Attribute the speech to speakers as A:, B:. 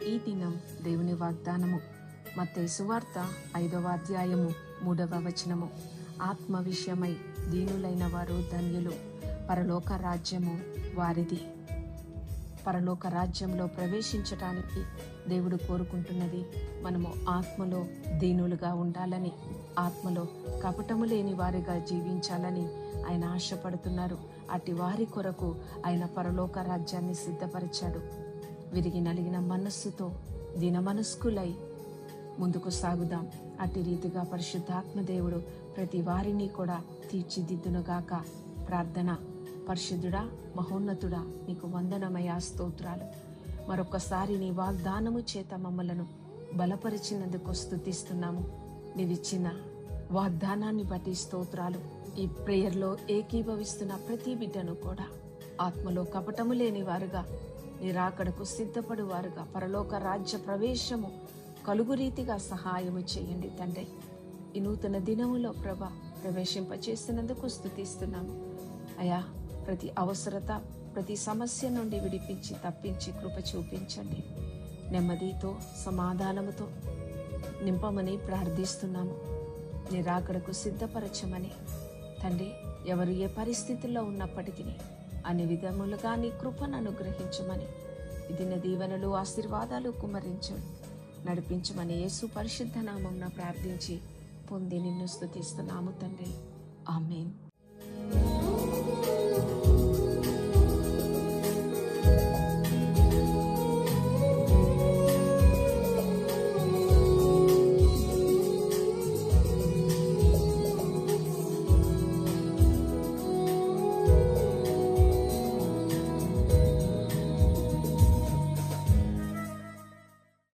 A: ఈ దినం దేవుని వాగ్దానము మత్తయి సువార్త 5వ అధ్యాయము 3వ వచనము. ఆత్మ విషయమై దీనులైన వారు ధన్యులు, పరలోక రాజ్యము వారిది. పరలోక రాజ్యంలో ప్రవేశించటానికి దేవుడు కోరుకుంటున్నది మనము ఆత్మలో దీనులుగా ఉండాలని, ఆత్మలో కపటము లేని వారిగా జీవించాలని ఆయన ఆశపడుతున్నారు. అట్టి వారి కొరకు ఆయన పరలోక రాజ్యాన్ని సిద్ధపరిచాడు. విరిగి నలిగిన మనస్సుతో దీన మనస్కులై ముందుకు సాగుదాం. అట్టి రీతిగా పరిశుద్ధాత్మ దేవుడు ప్రతి వారిని కూడా తీర్చిదిద్దునుగాక. ప్రార్థన. పరిశుద్ధుడా, మహోన్నతుడా, నీకు వందనమయా, స్తోత్రాలు. మరొకసారి నీ వాగ్దానము చేత మమ్మలను బలపరిచినందుకు స్తుతిస్తున్నాము. నీవిచ్చిన వాగ్దానాన్ని బట్టి స్తోత్రాలు. ఈ ప్రేయర్లో ఏకీభవిస్తున్న ప్రతి బిడ్డను కూడా ఆత్మలో కపటము లేని వారుగా, నిరాకడకు సిద్ధపడు వారుగా, పరలోక రాజ్య ప్రవేశము కలుగు రీతిగా సహాయము చేయండి తండ్రి. ఈ నూతన దినములో ప్రభా ప్రవేశింపచేస్తున్నందుకు స్తుతిస్తున్నాము అయా. ప్రతి అవసరత, ప్రతి సమస్య నుండి విడిపించి తప్పించి కృప చూపించండి. నెమ్మదితో సమాధానముతో నింపమని ప్రార్థిస్తున్నాము. నిరాకడకు సిద్ధపరచమని తండ్రి, ఎవరు ఏ పరిస్థితుల్లో ఉన్నప్పటికీ అన్ని విధములుగా నీ కృపను అనుగ్రహించమని, ఇది నీ దీవెనలు ఆశీర్వాదాలు కుమ్మరించమని నడిపించమని యేసు పరిశుద్ధ నామమున ప్రార్థించి పొంది నిన్ను స్తుతిస్తున్నాము తండ్రి. ఆమేన్.